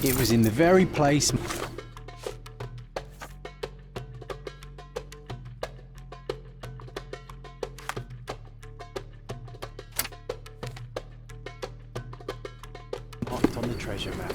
It was in the very place. Marked on the treasure map.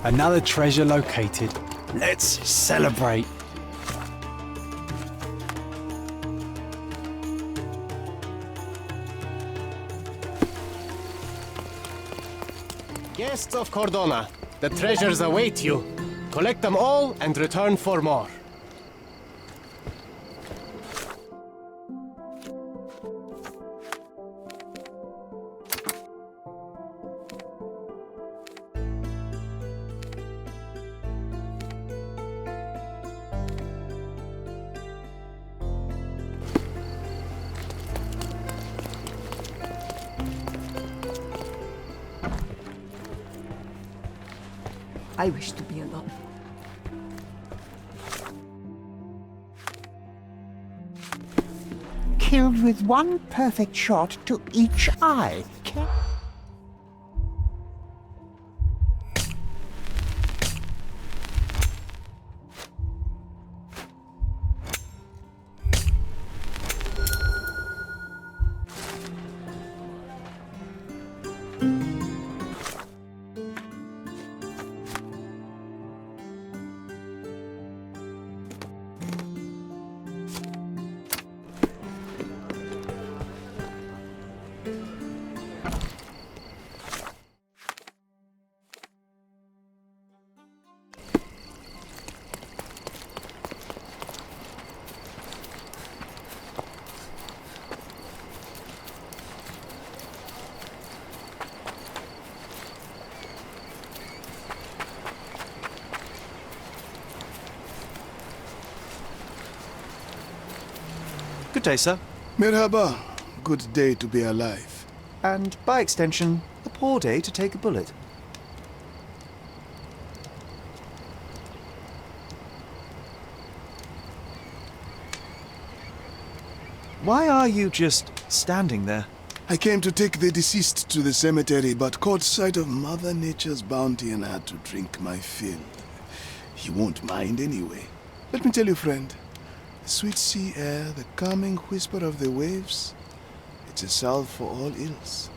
Another treasure located. Let's celebrate. Guests of Cordona, the treasures await you. Collect them all and return for more. I wish to be alone. Killed with one perfect shot to each eye. Good day, sir. Merhaba. Good day to be alive. And, by extension, a poor day to take a bullet. Why are you just standing there? I came to take the deceased to the cemetery, but caught sight of Mother Nature's bounty and had to drink my fill. He won't mind anyway. Let me tell you, friend. The sweet sea air, the calming whisper of the waves, it's a salve for all ills.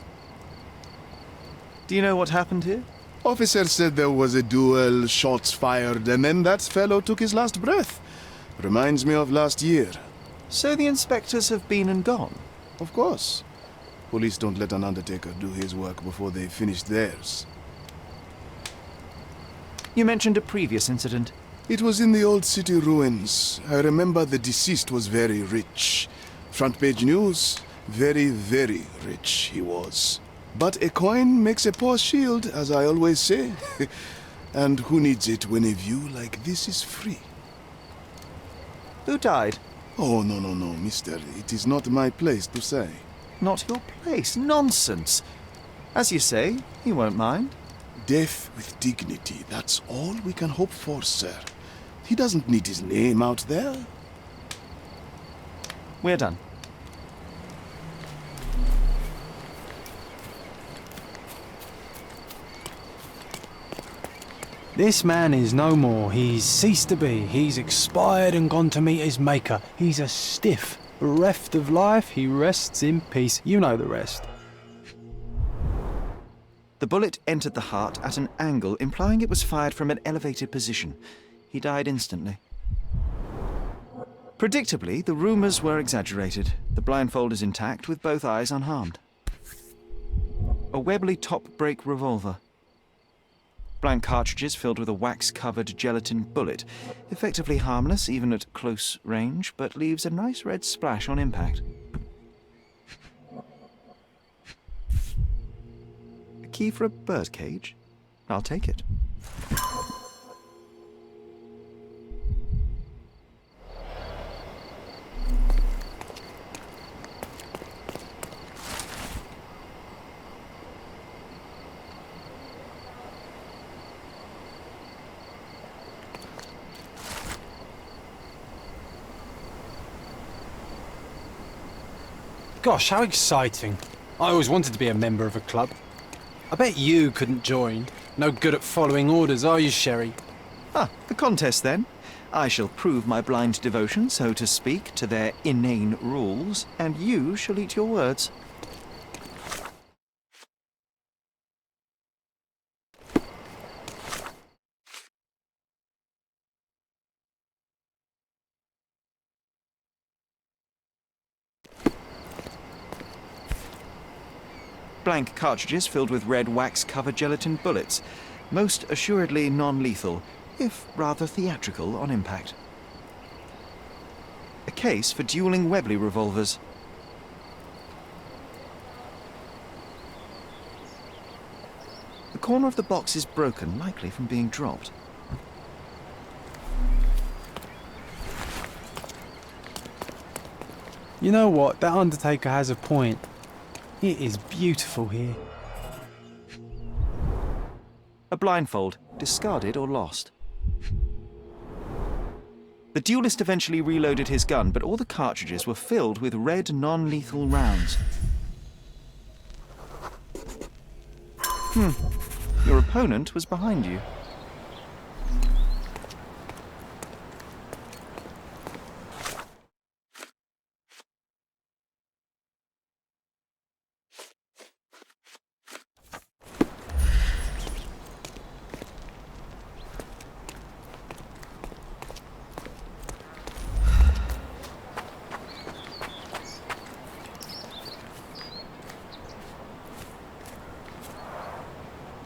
Do you know what happened here? Officer said there was a duel, shots fired, and then that fellow took his last breath. Reminds me of last year. So the inspectors have been and gone? Of course. Police don't let an undertaker do his work before they've finished theirs. You mentioned a previous incident. It was in the old city ruins. I remember the deceased was very rich. Front page news, very, very rich he was. But a coin makes a poor shield, as I always say. And who needs it when a view like this is free? Who died? Oh, no, mister. It is not my place to say. Not your place. Nonsense. As you say, he won't mind. Death with dignity, that's all we can hope for, sir. He doesn't need his name out there. We're done. This man is no more. He's ceased to be. He's expired and gone to meet his maker. He's a stiff. Bereft of life, he rests in peace. You know the rest. The bullet entered the heart at an angle, implying it was fired from an elevated position. He died instantly. Predictably, the rumors were exaggerated. The blindfold is intact, with both eyes unharmed. A Webley top-break revolver. Blank cartridges filled with a wax-covered gelatin bullet. Effectively harmless, even at close range, but leaves a nice red splash on impact. A key for a birdcage? I'll take it. Gosh, how exciting. I always wanted to be a member of a club. I bet you couldn't join. No good at following orders, are you, Sherry? Ah, the contest then. I shall prove my blind devotion, so to speak, to their inane rules, and you shall eat your words. Blank cartridges filled with red wax-covered gelatin bullets, most assuredly non-lethal, if rather theatrical on impact. A case for dueling Webley revolvers. The corner of the box is broken, likely from being dropped. You know what? That Undertaker has a point. It is beautiful here. A blindfold, discarded or lost. The duelist eventually reloaded his gun, but all the cartridges were filled with red non-lethal rounds. Your opponent was behind you.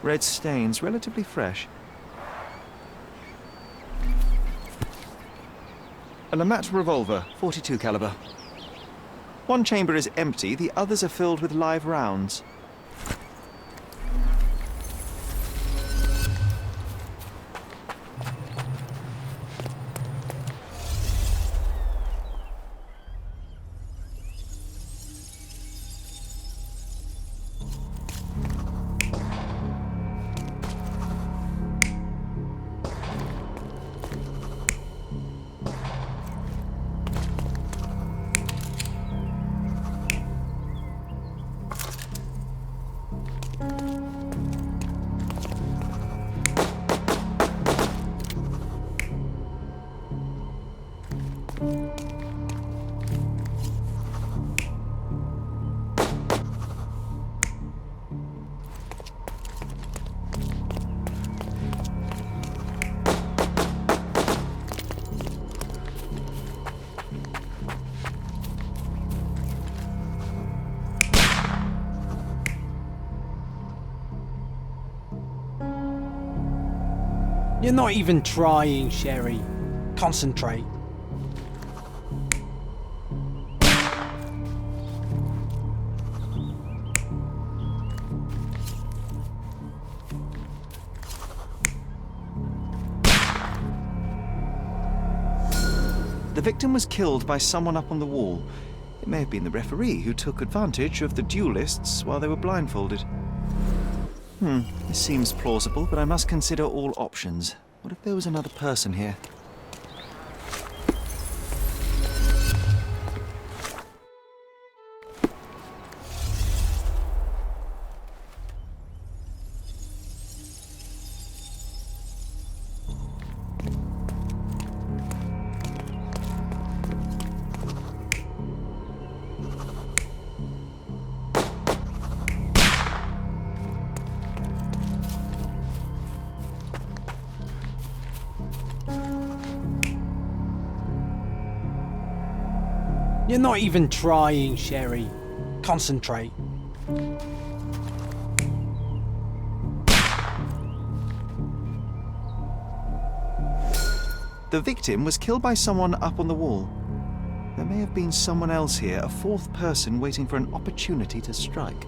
Red stains, relatively fresh. A Lamat revolver, .42 caliber. One chamber is empty, the others are filled with live rounds. You're not even trying, Sherry. Concentrate. The victim was killed by someone up on the wall. It may have been the referee who took advantage of the duelists while they were blindfolded. This seems plausible, but I must consider all options. What if there was another person here? You're not even trying, Sherry. Concentrate. The victim was killed by someone up on the wall. There may have been someone else here, a fourth person waiting for an opportunity to strike.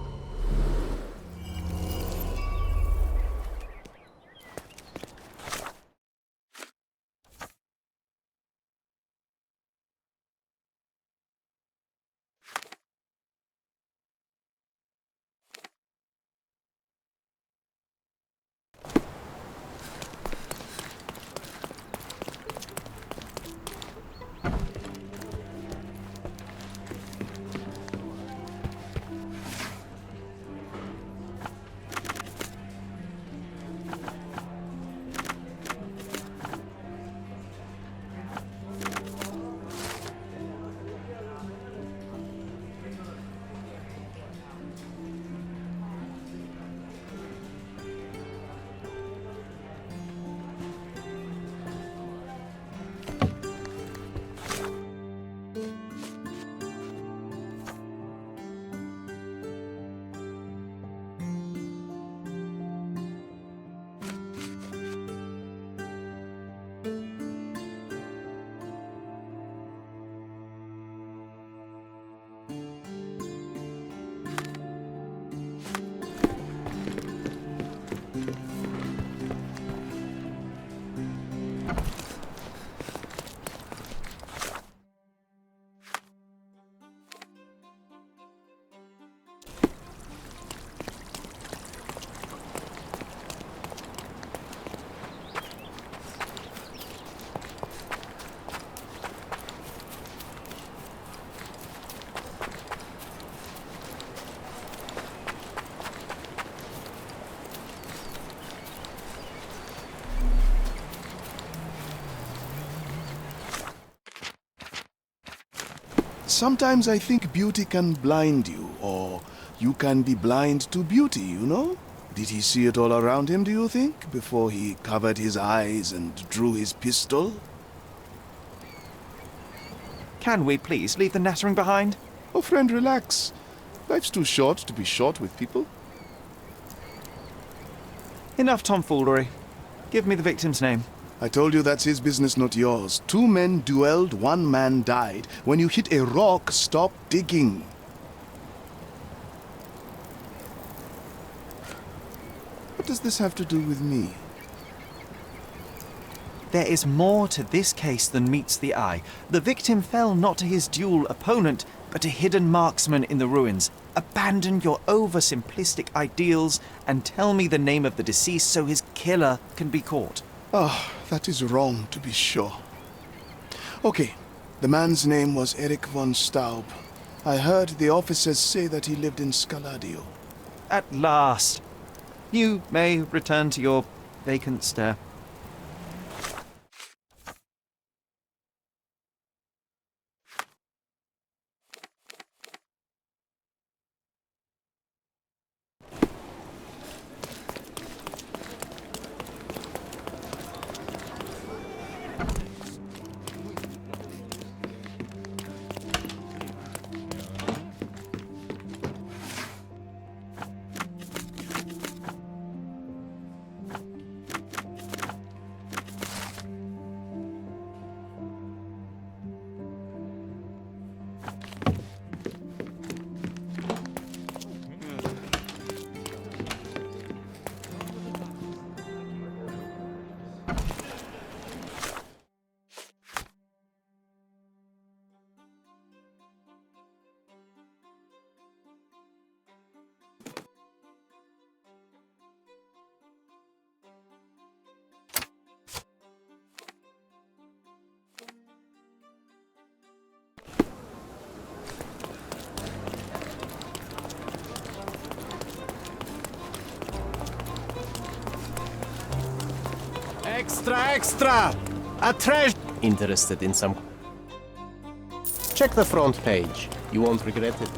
Sometimes I think beauty can blind you, or you can be blind to beauty, you know? Did he see it all around him, do you think, before he covered his eyes and drew his pistol? Can we please leave the nattering behind? Oh, friend, relax. Life's too short to be short with people. Enough tomfoolery. Give me the victim's name. I told you that's his business, not yours. 2 men duelled, 1 man died. When you hit a rock, stop digging. What does this have to do with me? There is more to this case than meets the eye. The victim fell not to his dual opponent, but a hidden marksman in the ruins. Abandon your oversimplistic ideals and tell me the name of the deceased so his killer can be caught. Oh, that is wrong, to be sure. Okay, the man's name was Eric von Staub. I heard the officers say that he lived in Scaladio. At last. You may return to your vacant stare. Extra, extra! A treasure! Interested in some... Check the front page. You won't regret it.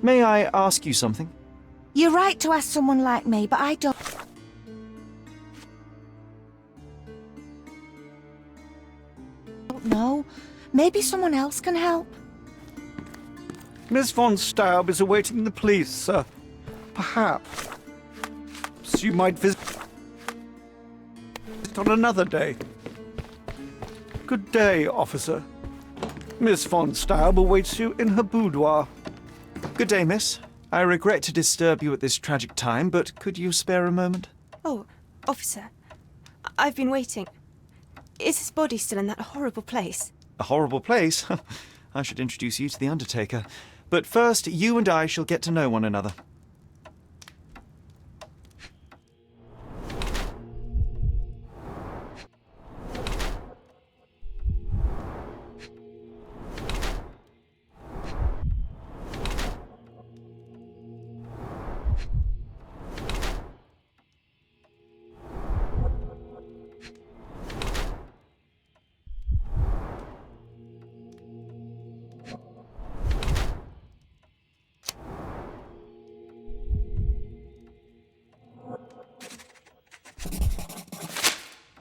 May I ask you something? You're right to ask someone like me, but I don't know. Maybe someone else can help. Miss von Staub is awaiting the police, sir. Perhaps you might visit on another day. Good day, officer. Miss von Staub awaits you in her boudoir. Good day, miss. I regret to disturb you at this tragic time, but could you spare a moment? Oh, officer. I've been waiting. Is his body still in that horrible place? A horrible place? I should introduce you to the Undertaker. But first, you and I shall get to know one another.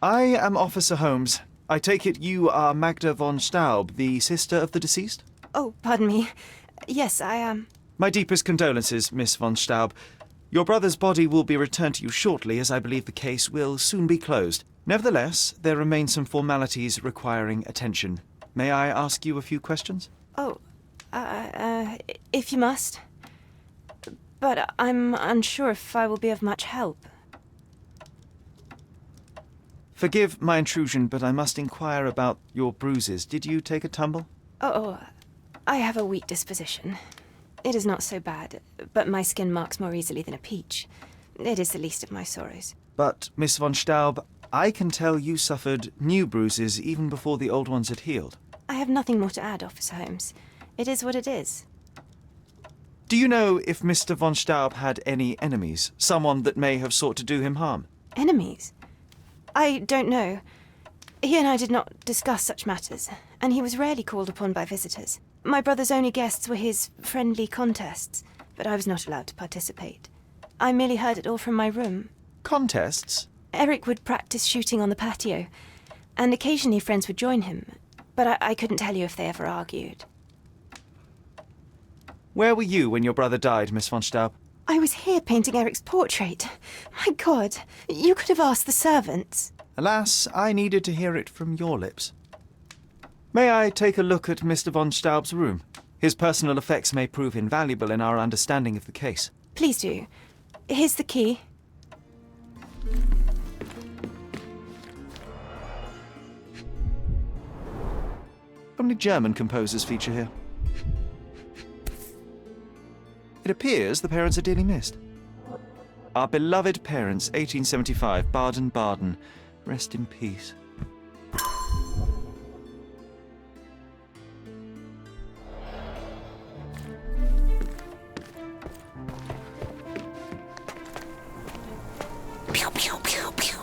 I am Officer Holmes. I take it you are Magda von Staub, the sister of the deceased? Oh, pardon me. Yes, I am. My deepest condolences, Miss von Staub. Your brother's body will be returned to you shortly, as I believe the case will soon be closed. Nevertheless, there remain some formalities requiring attention. May I ask you a few questions? Oh, if you must. But I'm unsure if I will be of much help. Forgive my intrusion, but I must inquire about your bruises. Did you take a tumble? Oh, I have a weak disposition. It is not so bad, but my skin marks more easily than a peach. It is the least of my sorrows. But, Miss von Staub, I can tell you suffered new bruises even before the old ones had healed. I have nothing more to add, Officer Holmes. It is what it is. Do you know if Mr. von Staub had any enemies? Someone that may have sought to do him harm? Enemies? I don't know. He and I did not discuss such matters, and he was rarely called upon by visitors. My brother's only guests were his friendly contests, but I was not allowed to participate. I merely heard it all from my room. Contests? Eric would practice shooting on the patio, and occasionally friends would join him, but I couldn't tell you if they ever argued. Where were you when your brother died, Miss von Staub? I was here painting Eric's portrait. My God, you could have asked the servants. Alas, I needed to hear it from your lips. May I take a look at Mr. von Staub's room? His personal effects may prove invaluable in our understanding of the case. Please do. Here's the key. Only German composers feature here. It appears the parents are dearly missed. Our beloved parents, 1875, Baden-Baden. Rest in peace. Pew, pew, pew, pew.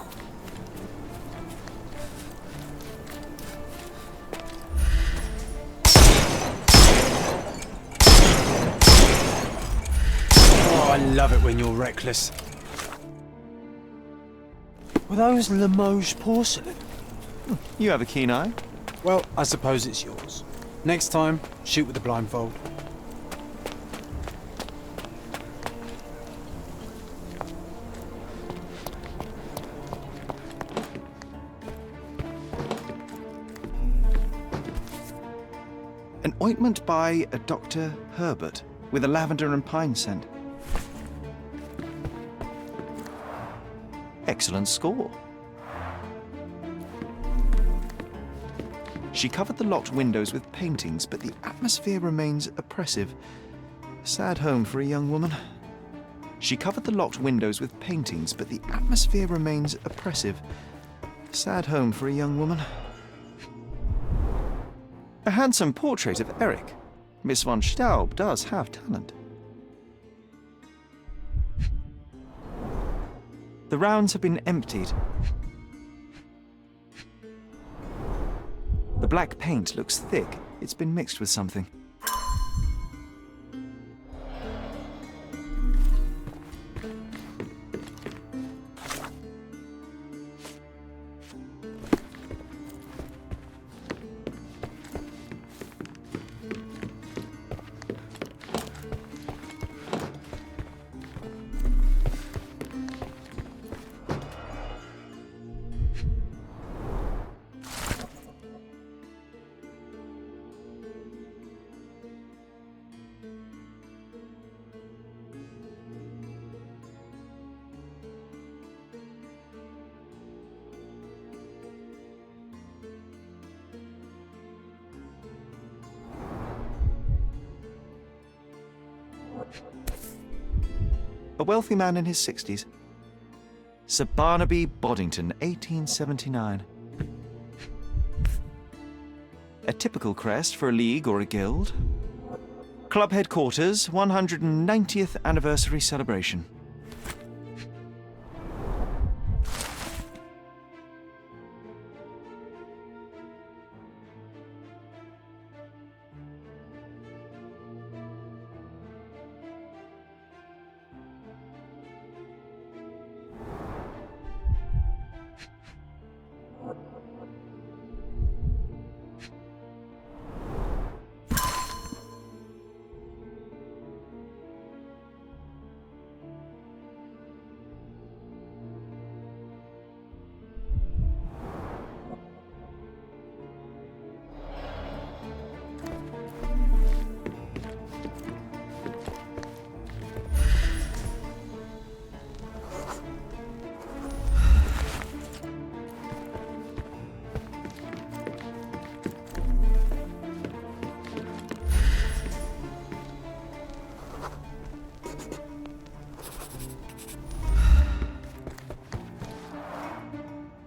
Oh, I love it when you're reckless. Were those Limoges porcelain? You have a keen eye. Well, I suppose it's yours. Next time, shoot with the blindfold. An ointment by a Dr. Herbert with a lavender and pine scent. Excellent score. She covered the locked windows with paintings, but the atmosphere remains oppressive. A sad home for a young woman. She covered the locked windows with paintings, but the atmosphere remains oppressive. A sad home for a young woman. A handsome portrait of Eric. Miss von Staub does have talent. The rounds have been emptied. The black paint looks thick. It's been mixed with something. A wealthy man in his 60s. Sir Barnaby Boddington, 1879. A typical crest for a league or a guild. Club headquarters, 190th anniversary celebration.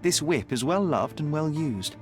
This whip is well loved and well used.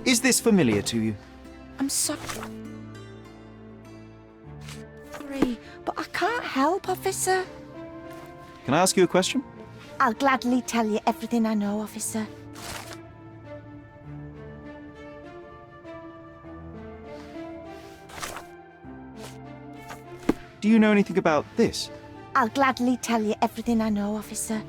Is this familiar to you? I'm sorry, but I can't help, officer. Can I ask you a question? I'll gladly tell you everything I know, officer. Do you know anything about this? I'll gladly tell you everything I know, officer.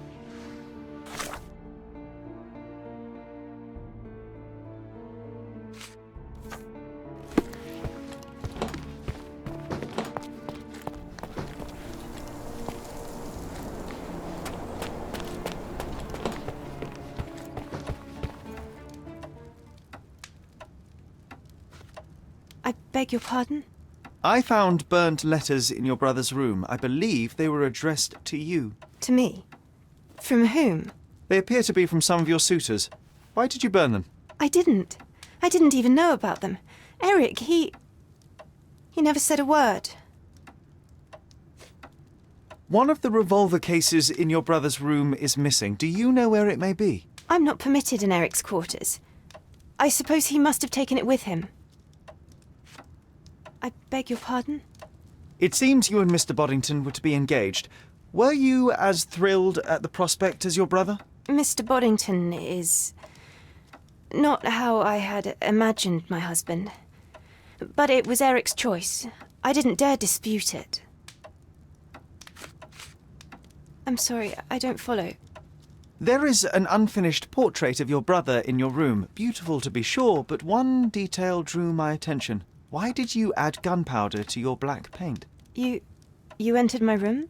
I beg your pardon? I found burnt letters in your brother's room. I believe they were addressed to you. To me? From whom? They appear to be from some of your suitors. Why did you burn them? I didn't. I didn't even know about them. Eric, he never said a word. One of the revolver cases in your brother's room is missing. Do you know where it may be? I'm not permitted in Eric's quarters. I suppose he must have taken it with him. I beg your pardon? It seems you and Mr. Boddington were to be engaged. Were you as thrilled at the prospect as your brother? Mr. Boddington is not how I had imagined my husband. But it was Eric's choice. I didn't dare dispute it. I'm sorry, I don't follow. There is an unfinished portrait of your brother in your room. Beautiful to be sure, but one detail drew my attention. Why did you add gunpowder to your black paint? You entered my room?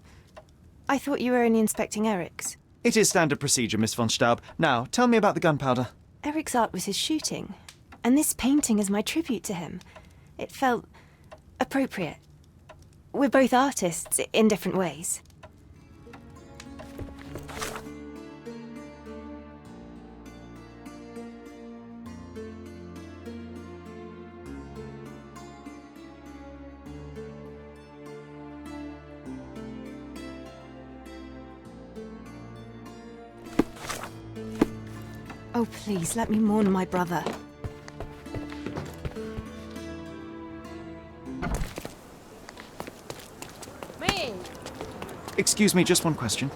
I thought you were only inspecting Eric's. It is standard procedure, Miss von Staub. Now, tell me about the gunpowder. Eric's art was his shooting, and this painting is my tribute to him. It felt appropriate. We're both artists in different ways. Oh, please, let me mourn my brother. Excuse me, just one question.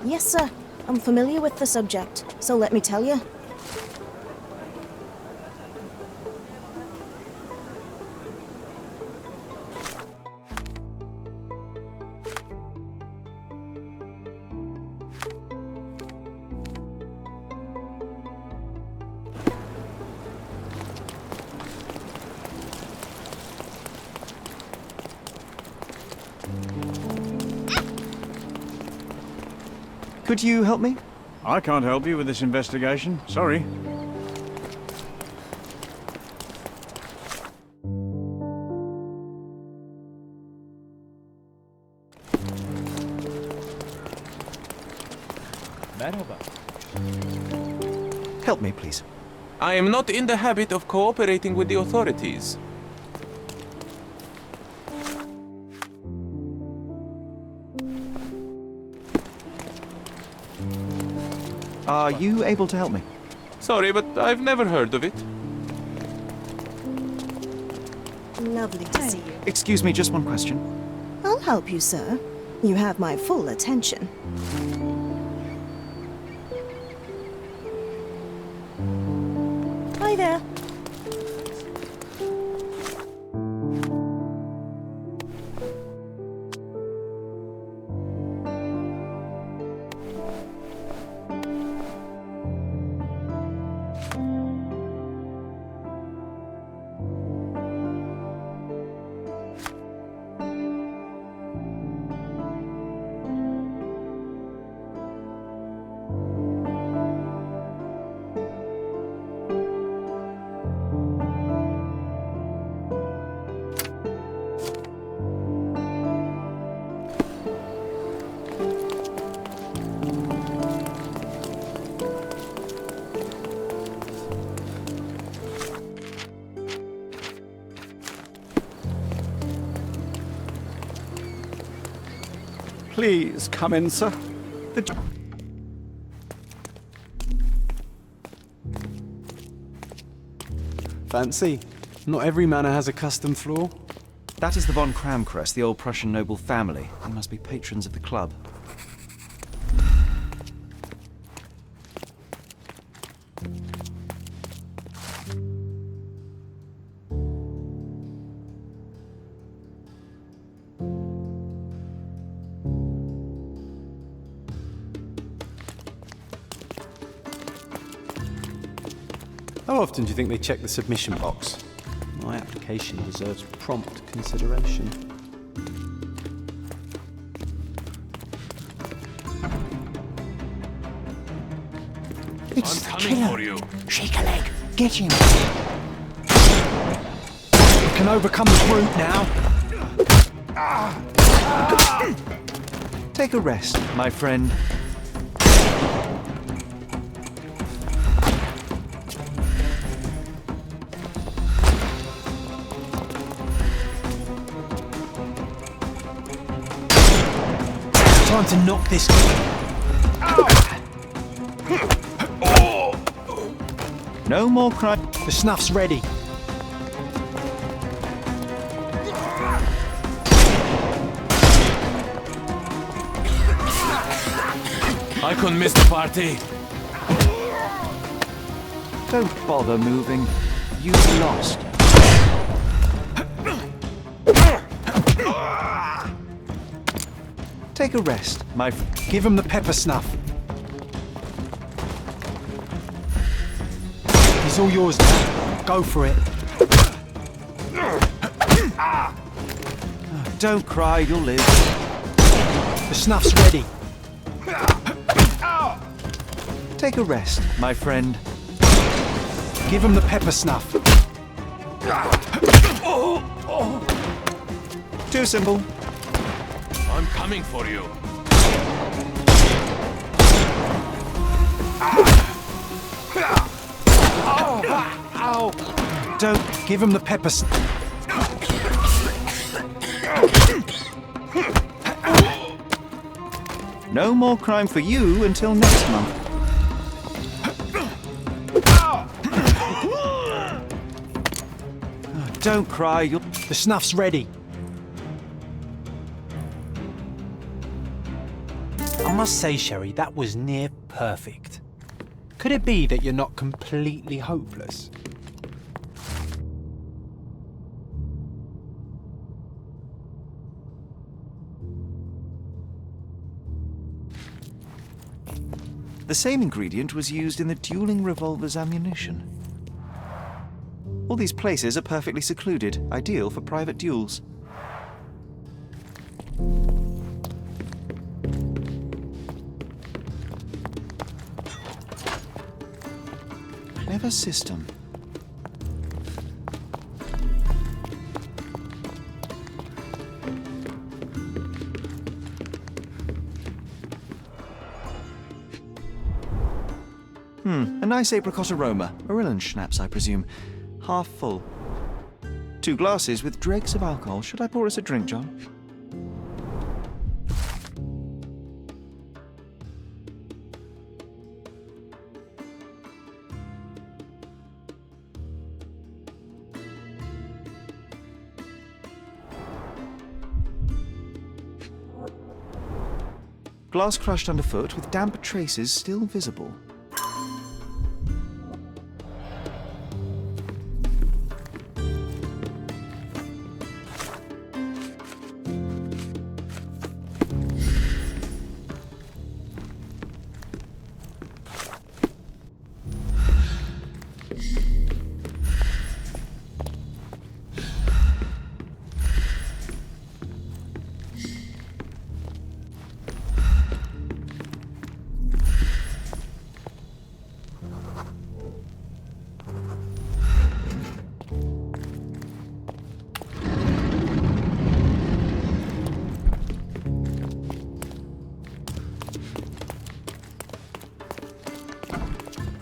Yes, sir. I'm familiar with the subject, so let me tell you. Could you help me? I can't help you with this investigation. Sorry. Help me, please. I am not in the habit of cooperating with the authorities. Are you able to help me? Sorry, but I've never heard of it. Lovely to see you. Excuse me, just one question. I'll help you, sir. You have my full attention. Hi there. Please come in, sir. Fancy? Not every manor has a custom floor. That is the von Kramkress, the old Prussian noble family. They must be patrons of the club. How often do you think they check the submission box? My application deserves prompt consideration. It's I'm the coming killer. for you. Shake a leg. Get him. We can overcome the brute now. Take a rest, my friend. Time to knock this. No more crime. The snuff's ready. I couldn't miss the party. Don't bother moving. You've lost. Take a rest, my friend. Give him the pepper snuff. He's all yours now. Go for it. Don't cry, you'll live. The snuff's ready. Take a rest, my friend. Give him the pepper snuff. Too simple. I'm coming for you. Don't give him the pepper snuff. No more crime for you until next month. Don't cry, you'll... The snuff's ready. I must say, Sherry, that was near perfect. Could it be that you're not completely hopeless? The same ingredient was used in the dueling revolver's ammunition. All these places are perfectly secluded, ideal for private duels. Clever system. A nice apricot aroma. Marilyn schnapps, I presume. Half full. 2 glasses with dregs of alcohol. Should I pour us a drink, John? Glass crushed underfoot with damp traces still visible.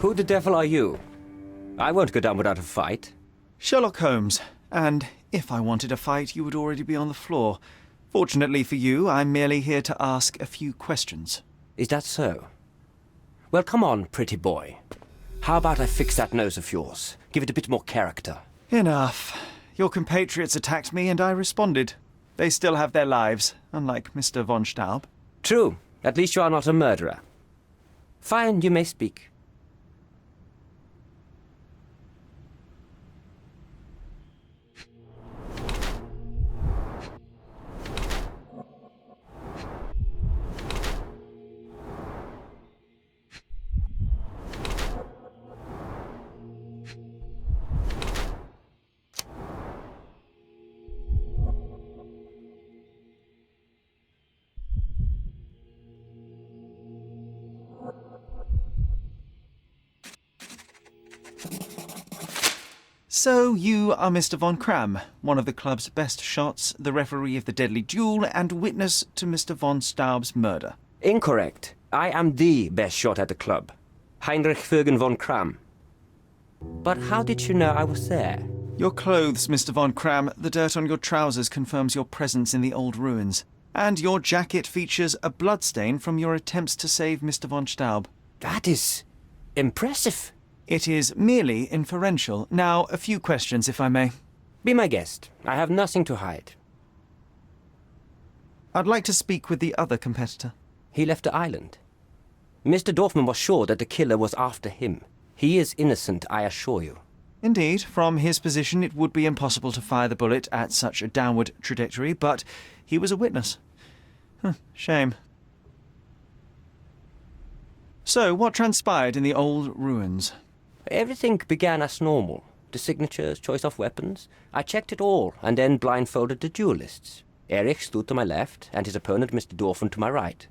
Who the devil are you? I won't go down without a fight. Sherlock Holmes, and if I wanted a fight, you would already be on the floor. Fortunately for you, I'm merely here to ask a few questions. Is that so? Well, come on, pretty boy. How about I fix that nose of yours? Give it a bit more character. Enough. Your compatriots attacked me and I responded. They still have their lives, unlike Mr. von Staub. True. At least you are not a murderer. Fine, you may speak. So, you are Mr. von Kram, one of the club's best shots, the referee of the deadly duel, and witness to Mr. von Staub's murder. Incorrect. I am the best shot at the club. Heinrich Vögen von Kram. But how did you know I was there? Your clothes, Mr. von Kram. The dirt on your trousers confirms your presence in the old ruins. And your jacket features a bloodstain from your attempts to save Mr. von Staub. That is impressive. It is merely inferential. Now, a few questions, if I may. Be my guest. I have nothing to hide. I'd like to speak with the other competitor. He left the island. Mr. Dorfman was sure that the killer was after him. He is innocent, I assure you. Indeed, from his position it would be impossible to fire the bullet at such a downward trajectory, but he was a witness. Shame. So, what transpired in the old ruins? Everything began as normal. The signatures, choice of weapons. I checked it all, and then blindfolded the duelists. Erich stood to my left, and his opponent, Mr. Dorfman, to my right.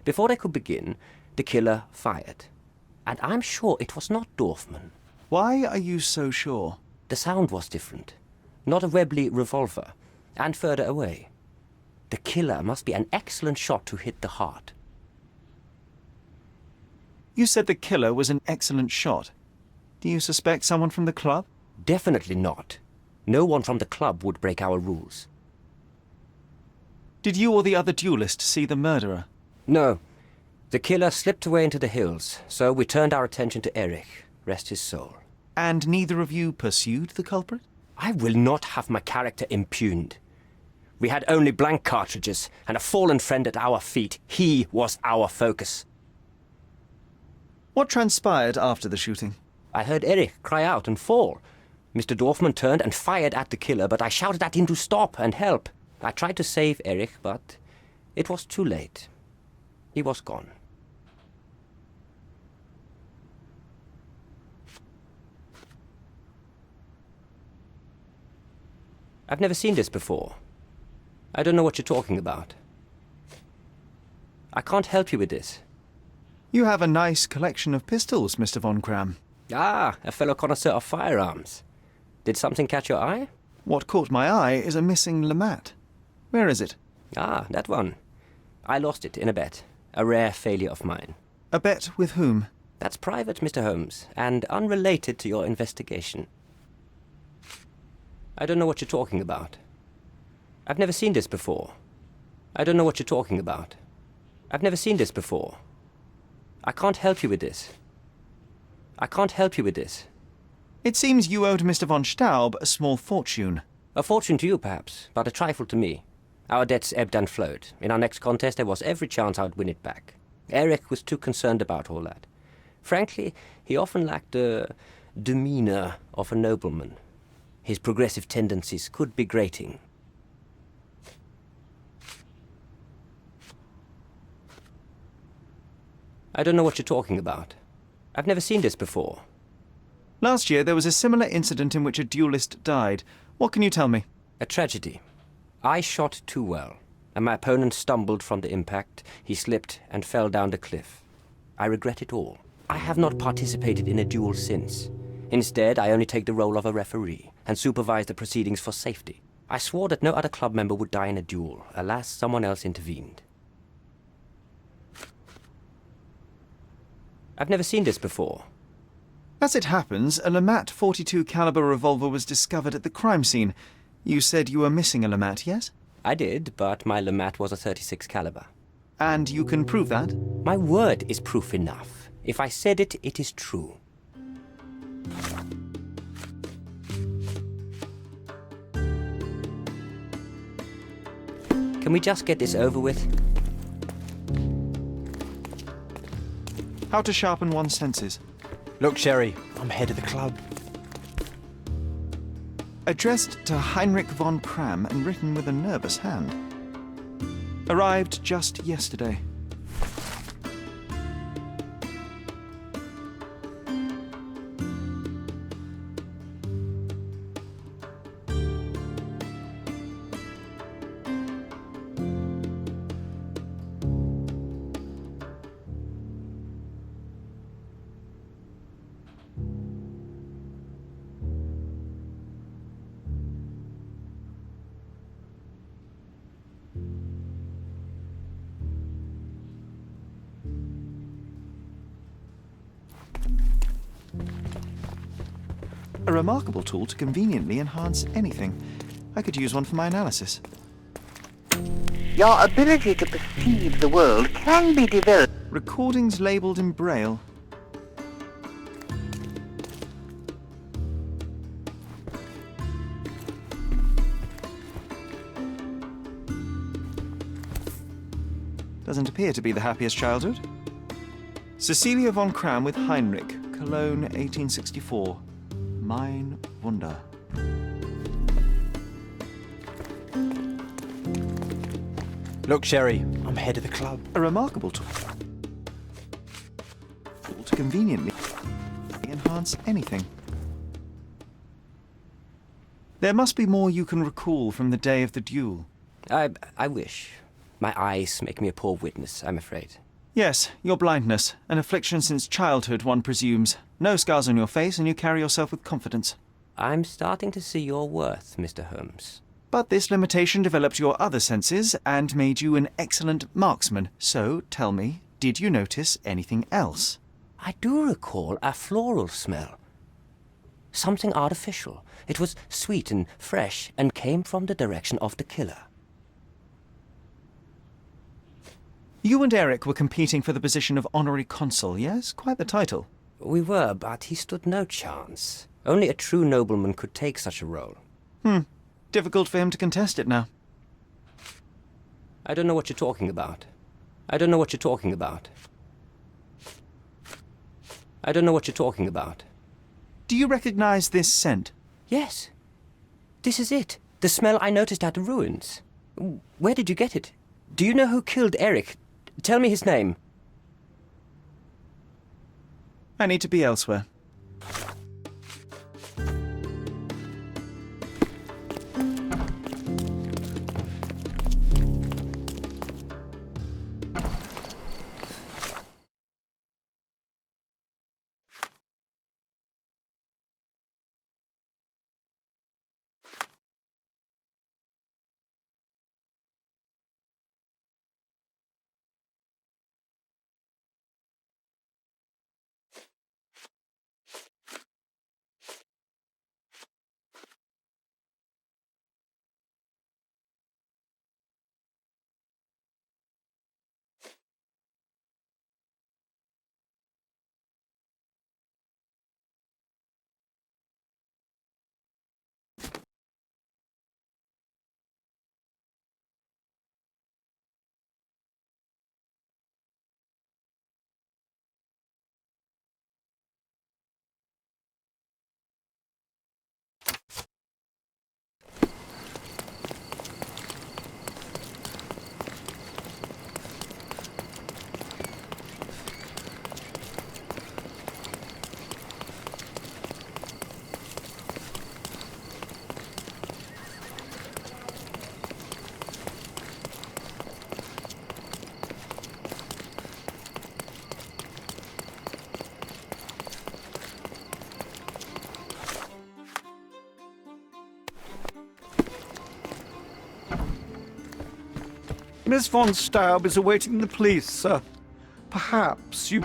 Before they could begin, the killer fired. And I'm sure it was not Dorfman. Why are you so sure? The sound was different. Not a Webley revolver. And further away. The killer must be an excellent shot to hit the heart. You said the killer was an excellent shot. Do you suspect someone from the club? Definitely not. No one from the club would break our rules. Did you or the other duelist see the murderer? No. The killer slipped away into the hills, so we turned our attention to Erich. Rest his soul. And neither of you pursued the culprit? I will not have my character impugned. We had only blank cartridges and a fallen friend at our feet. He was our focus. What transpired after the shooting? I heard Erich cry out and fall. Mr. Dorfman turned and fired at the killer, but I shouted at him to stop and help. I tried to save Erich, but it was too late. He was gone. I've never seen this before. I don't know what you're talking about. I can't help you with this. You have a nice collection of pistols, Mr. von Kram. Ah, a fellow connoisseur of firearms. Did something catch your eye? What caught my eye is a missing Lamate. Where is it? Ah, that one. I lost it in a bet. A rare failure of mine. A bet with whom? That's private, Mr. Holmes, and unrelated to your investigation. I don't know what you're talking about. I've never seen this before. I don't know what you're talking about. I've never seen this before. I can't help you with this. I can't help you with this. It seems you owed Mr. von Staub a small fortune. A fortune to you, perhaps, but a trifle to me. Our debts ebbed and flowed. In our next contest, there was every chance I would win it back. Eric was too concerned about all that. Frankly, he often lacked the demeanor of a nobleman. His progressive tendencies could be grating. I don't know what you're talking about. I've never seen this before. Last year, there was a similar incident in which a duelist died. What can you tell me? A tragedy. I shot too well, and my opponent stumbled from the impact. He slipped and fell down the cliff. I regret it all. I have not participated in a duel since. Instead, I only take the role of a referee and supervise the proceedings for safety. I swore that no other club member would die in a duel. Alas, someone else intervened. I've never seen this before. As it happens, a LeMat 42 caliber revolver was discovered at the crime scene. You said you were missing a LeMat, yes? I did, but my LeMat was a 36 caliber. And you can prove that? My word is proof enough. If I said it, it is true. Can we just get this over with? How to sharpen one's senses. Look, Sherry, I'm head of the club. Addressed to Heinrich von Kram and written with a nervous hand. Arrived just yesterday. A remarkable tool to conveniently enhance anything. I could use one for my analysis. Your ability to perceive the world can be developed. Recordings labelled in Braille. Doesn't appear to be the happiest childhood. Cecilia von Kram with Heinrich, Cologne, 1864. Mein Wunder. Look, Sherry, I'm head of the club. A remarkable tool to conveniently enhance anything. There must be more you can recall from the day of the duel. I wish. My eyes make me a poor witness, I'm afraid. Yes, your blindness, an affliction since childhood, one presumes. No scars on your face, and you carry yourself with confidence. I'm starting to see your worth, Mr. Holmes. But this limitation developed your other senses and made you an excellent marksman. So, tell me, did you notice anything else? I do recall a floral smell. Something artificial. It was sweet and fresh and came from the direction of the killer. You and Eric were competing for the position of honorary consul, yes? Quite the title. We were, but he stood no chance. Only a true nobleman could take such a role. Difficult for him to contest it now. I don't know what you're talking about. I don't know what you're talking about. I don't know what you're talking about. Do you recognize this scent? Yes. This is it. The smell I noticed at the ruins. Where did you get it? Do you know who killed Eric? Tell me his name. I need to be elsewhere. Miss von Staub is awaiting the police, sir. Perhaps you...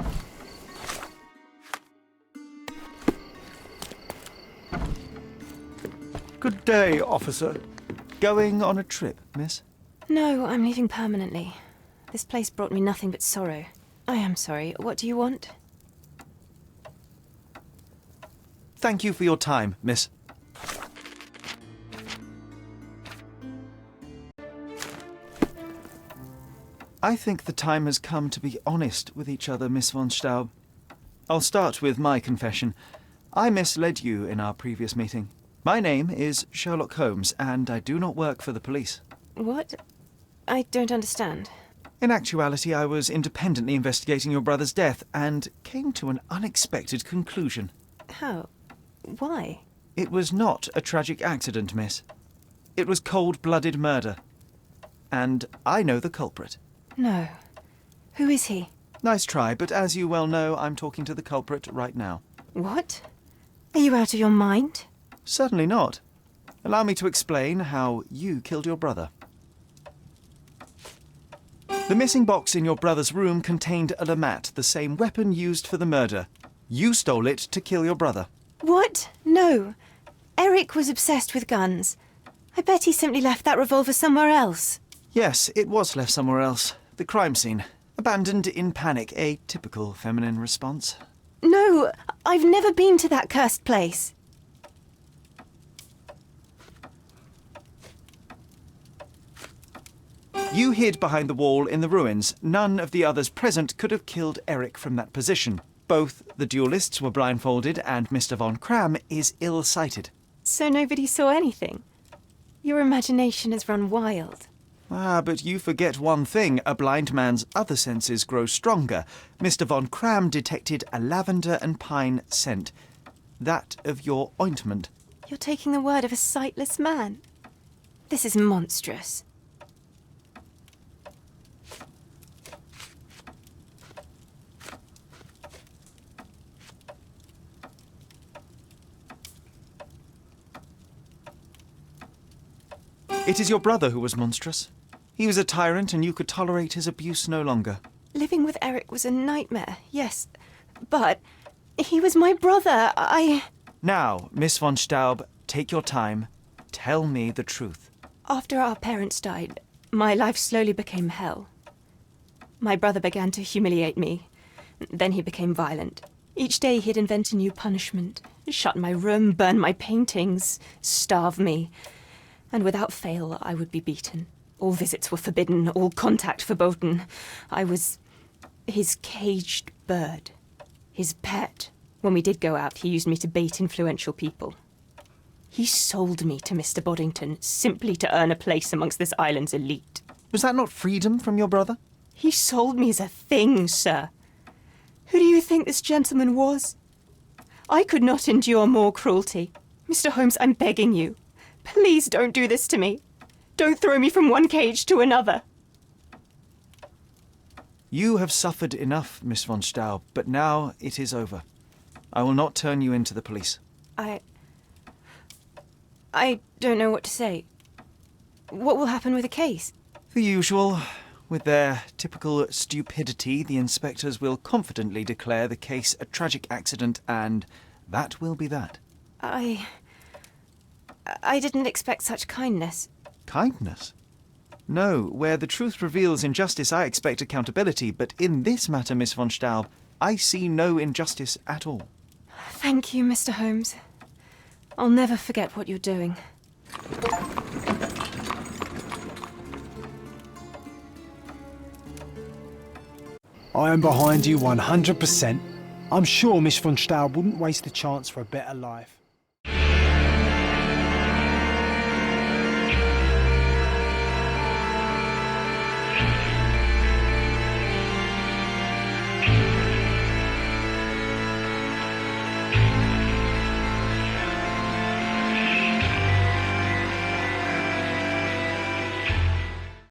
Good day, officer. Going on a trip, miss? No, I'm leaving permanently. This place brought me nothing but sorrow. I am sorry. What do you want? Thank you for your time, miss. I think the time has come to be honest with each other, Miss von Staub. I'll start with my confession. I misled you in our previous meeting. My name is Sherlock Holmes, and I do not work for the police. What? I don't understand. In actuality, I was independently investigating your brother's death and came to an unexpected conclusion. How? Why? It was not a tragic accident, miss. It was cold-blooded murder. And I know the culprit. No. Who is he? Nice try, but as you well know, I'm talking to the culprit right now. What? Are you out of your mind? Certainly not. Allow me to explain how you killed your brother. The missing box in your brother's room contained a Lamat, the same weapon used for the murder. You stole it to kill your brother. What? No. Eric was obsessed with guns. I bet he simply left that revolver somewhere else. Yes, it was left somewhere else. The crime scene. Abandoned in panic, a typical feminine response. No, I've never been to that cursed place. You hid behind the wall in the ruins. None of the others present could have killed Eric from that position. Both the duelists were blindfolded and Mr. von Kram is ill-sighted. So nobody saw anything? Your imagination has run wild. Ah, but you forget one thing. A blind man's other senses grow stronger. Mr. von Kram detected a lavender and pine scent. That of your ointment. You're taking the word of a sightless man. This is monstrous. It is your brother who was monstrous. He was a tyrant and you could tolerate his abuse no longer. Living with Eric was a nightmare, yes. But he was my brother. Now, Miss von Staub, take your time. Tell me the truth. After our parents died, my life slowly became hell. My brother began to humiliate me. Then he became violent. Each day he'd invent a new punishment. Shut my room, burn my paintings, starve me. And without fail, I would be beaten. All visits were forbidden, all contact verboten. I was his caged bird, his pet. When we did go out, he used me to bait influential people. He sold me to Mr. Boddington simply to earn a place amongst this island's elite. Was that not freedom from your brother? He sold me as a thing, sir. Who do you think this gentleman was? I could not endure more cruelty. Mr. Holmes, I'm begging you. Please don't do this to me. Don't throw me from one cage to another. You have suffered enough, Miss von Staub, but now it is over. I will not turn you in to the police. I don't know what to say. What will happen with the case? The usual. With their typical stupidity, the inspectors will confidently declare the case a tragic accident, and that will be that. I didn't expect such kindness. Kindness? No, where the truth reveals injustice, I expect accountability, but in this matter, Miss von Staub, I see no injustice at all. Thank you, Mr. Holmes. I'll never forget what you're doing. I am behind you 100%. I'm sure Miss von Staub wouldn't waste a chance for a better life.